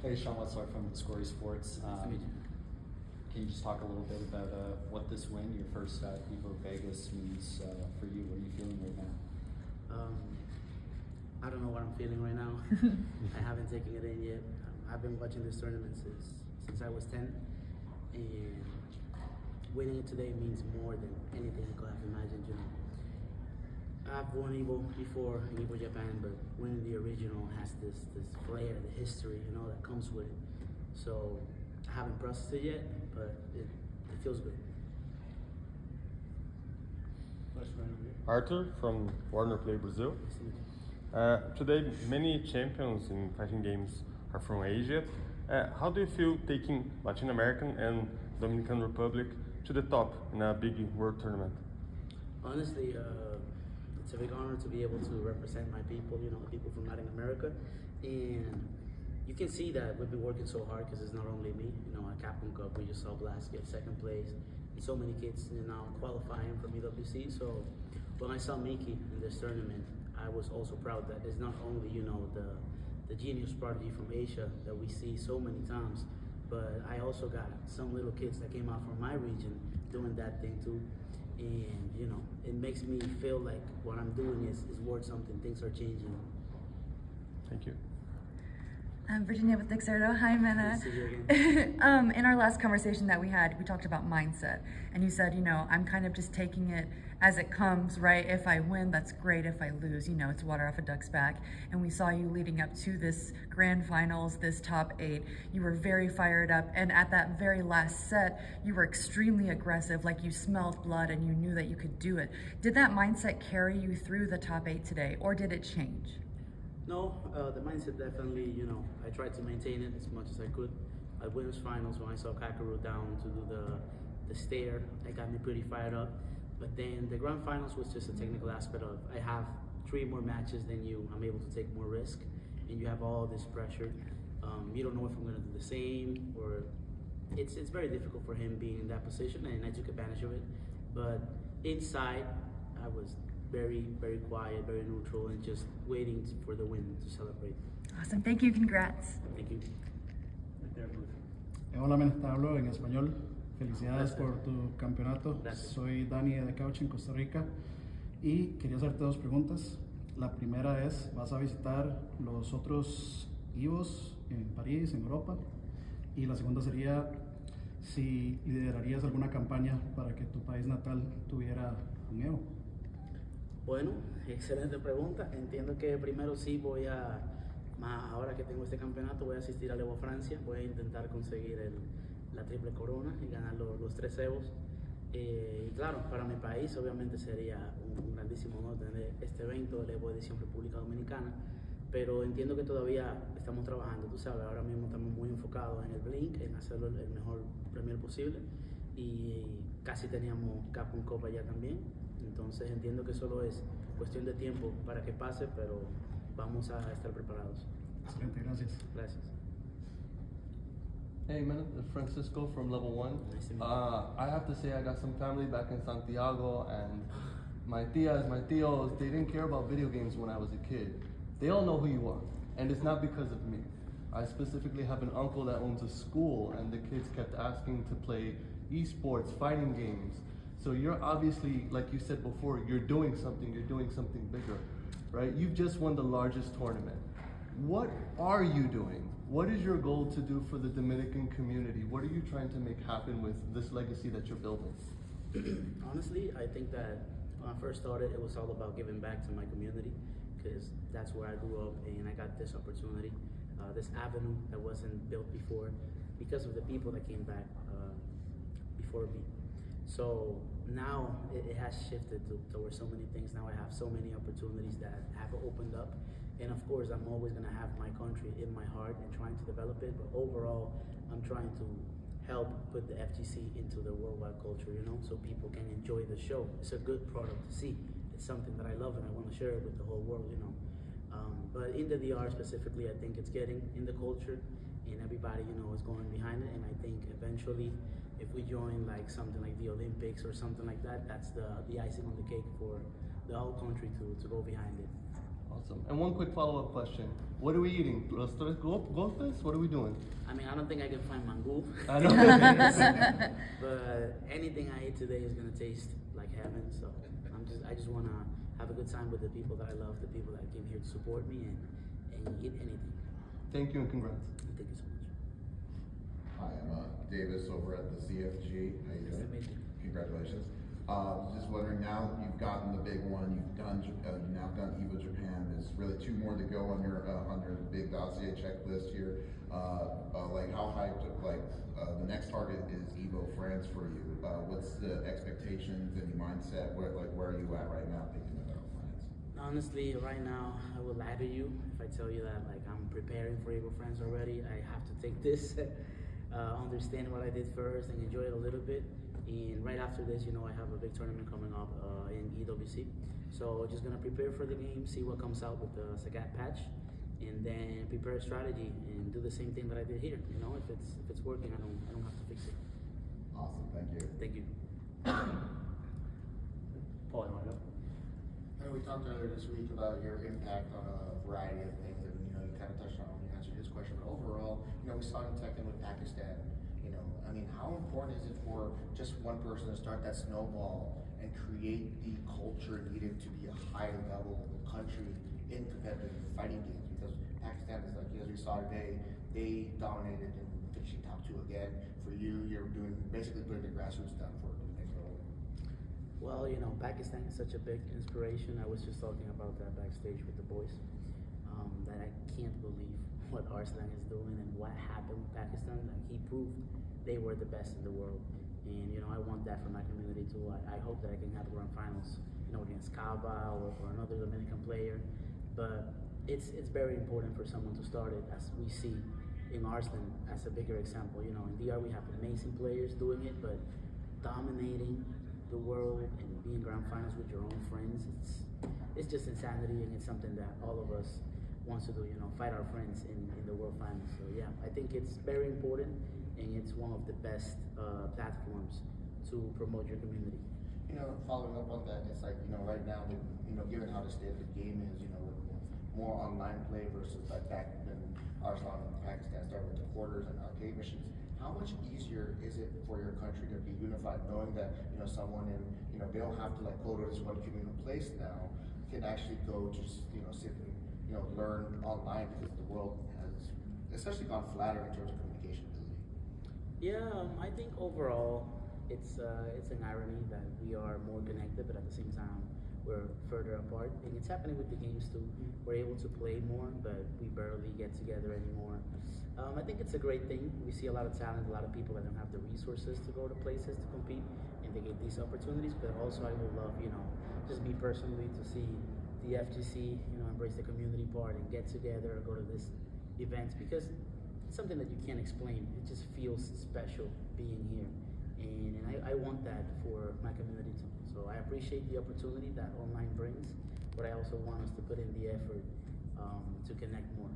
Hey, Sean Wetzlar from Discovery Sports. Can you just talk a little bit about what this win, your first at Evo Vegas, means for you? What are you feeling right now? I don't know what I'm feeling right now. I haven't taken it in yet. I've been watching this tournament since I was 10, and winning it today means more than anything I could have imagined. You know, I've won Evo before in Evo Japan, but winning the original has this flair, the history, you know, that comes with it. So I haven't processed it yet, but it feels good. Arthur from Warner Play Brazil. Today, many champions in fighting games are from Asia. How do you feel taking Latin American and Dominican Republic to the top in a big world tournament? Honestly, it's a big honor to be able to represent my people, you know, the people from Latin America. And you can see that we've been working so hard because it's not only me. You know, at Capcom Cup, we just saw Blast get second place. And so many kids now qualifying from EWC. So when I saw Miki in this tournament, I was also proud that it's not only, you know, the genius prodigy from Asia that we see so many times, but I also got some little kids that came out from my region doing that thing too. And, you know, it makes me feel like what I'm doing is worth something. Things are changing. Thank you. I'm Virginia with Dexerto. Hi, Mena. Nice to see you again. In our last conversation that we had, we talked about mindset. And you said, you know, I'm kind of just taking it as it comes, right? If I win, that's great. If I lose, you know, it's water off a duck's back. And we saw you leading up to this grand finals, this top 8. You were very fired up. And at that very last set, you were extremely aggressive, like you smelled blood and you knew that you could do it. Did that mindset carry you through the top 8 today, or did it change? No, the mindset definitely, you know, I tried to maintain it as much as I could. At winners finals, when I saw Kakeru down to do the stair, that got me pretty fired up. But then the grand finals was just a technical aspect of, I have 3 more matches than you, I'm able to take more risk, and you have all this pressure. You don't know if I'm gonna do the same, or it's very difficult for him being in that position, and I took advantage of it. But inside, I was very, very quiet, very neutral, and just waiting for the win to celebrate. Awesome, thank you, congrats. Thank you. Hola, te hablo en español. Felicidades por tu campeonato. Gracias. Soy Dani de Couch en Costa Rica y quería hacerte 2 preguntas. La primera es, ¿vas a visitar los otros Evos en París, en Europa? Y la segunda sería, si liderarías alguna campaña para que tu país natal tuviera un Evo. Bueno, excelente pregunta. Entiendo que primero sí voy a, ahora que tengo este campeonato, voy a asistir al Evo Francia. Voy a intentar conseguir la triple corona y ganar los 3 Evos. Y claro, para mi país obviamente sería un grandísimo honor tener este evento del Evo Edición República Dominicana. Pero entiendo que todavía estamos trabajando, tú sabes, ahora mismo estamos muy enfocados en el Blink, en hacerlo el mejor premier posible. Y casi teníamos Capcom Cup allá también. Entonces entiendo que solo es cuestión de tiempo para que pase, pero vamos a estar preparados. Excelente, gracias. Gracias. Hey man, it's Francisco from Level 1. Nice to meet you. I have to say I got some family back in Santiago, and my tias, my tios, they didn't care about video games when I was a kid. They all know who you are, and it's not because of me. I specifically have an uncle that owns a school, and the kids kept asking to play esports, fighting games. So you're obviously, like you said before, you're doing something bigger, right? You've just won the largest tournament. What are you doing? What is your goal to do for the Dominican community? What are you trying to make happen with this legacy that you're building? Honestly, I think that when I first started, it was all about giving back to my community, because that's where I grew up, and I got this opportunity, this avenue that wasn't built before, because of the people that came back before me. So now it has shifted towards so many things. Now I have so many opportunities that have opened up. And of course, I'm always gonna have my country in my heart and trying to develop it. But overall, I'm trying to help put the FGC into the worldwide culture, you know, so people can enjoy the show. It's a good product to see. It's something that I love and I wanna share it with the whole world, you know. But in the DR specifically, I think it's getting in the culture, and everybody, you know, is going behind it. And I think eventually, if we join like something like the Olympics or something like that, that's the icing on the cake for the whole country to go behind it. Awesome. And one quick follow-up question. What are we eating? Los tres golpes? What are we doing? I mean, I don't think I can find mango. I know. But anything I eat today is gonna taste like heaven. So I just wanna have a good time with the people that I love, the people that came here to support me, and eat anything. Thank you and congrats. Thank you so much. Hi, I'm Davis over at the CFG. How you Nice to doing? meet you. Congratulations. Just wondering, now you've gotten the big one, you've now done EVO Japan. There's really 2 more to go on your big dossier checklist here. Like how hyped? The next target is EVO France for you. What's the expectations and your mindset? Where are you at right now thinking about France? Honestly, right now, I will lie to you if I tell you that I'm preparing for EVO France already. I have to take this, understand what I did first, and enjoy it a little bit. And right after this, I have a big tournament coming up in EWC. So just gonna prepare for the game, see what comes out with the Sagat patch, and then prepare a strategy and do the same thing that I did here. If it's working, I don't have to fix it. Awesome, thank you. Thank you. Paul, you want to go? I know we talked earlier this week about your impact on a variety of things, and you kind of touched on it when you answered his question. But overall, we saw you Tekken with Pakistan. I mean, how important is it for just one person to start that snowball and create the culture needed to be a high-level country in competitive fighting games? Because Pakistan is as we saw today, they dominated and finishing top 2 again. For you, you're basically putting the grassroots down for the next level. Well, Pakistan is such a big inspiration. I was just talking about that backstage with the boys, that I can't believe what Arslan is doing and what happened with Pakistan. He proved they were the best in the world. And, I want that for my community too. I hope that I can have grand finals, against Cava or another Dominican player. But it's very important for someone to start it, as we see in Arslan as a bigger example. In DR we have amazing players doing it, but dominating the world and being grand finals with your own friends, it's just insanity, and it's something that all of us wants to do, fight our friends in the world finals. So yeah, I think it's very important, and it's one of the best platforms to promote your community. Following up on that, it's like, right now, given how the state of the game is, with more online play versus like back when Arslan and Pakistan started with the quarters and arcade machines, how much easier is it for your country to be unified, knowing that, someone in, they don't have to go to this one communal place now, can actually go to, sit and, learn online, because the world has especially gone flatter in terms of communication ability? Yeah, I think overall it's an irony that we are more connected, but at the same time we're further apart. And it's happening with the games too. We're able to play more, but we barely get together anymore. I think it's a great thing. We see a lot of talent, a lot of people that don't have the resources to go to places to compete, and they get these opportunities. But also I would love, just me personally, to see the FGC, embrace the community part and get together or go to these events, because it's something that you can't explain. It just feels special being here. And I want that for my community too. So I appreciate the opportunity that online brings, but I also want us to put in the effort to connect more.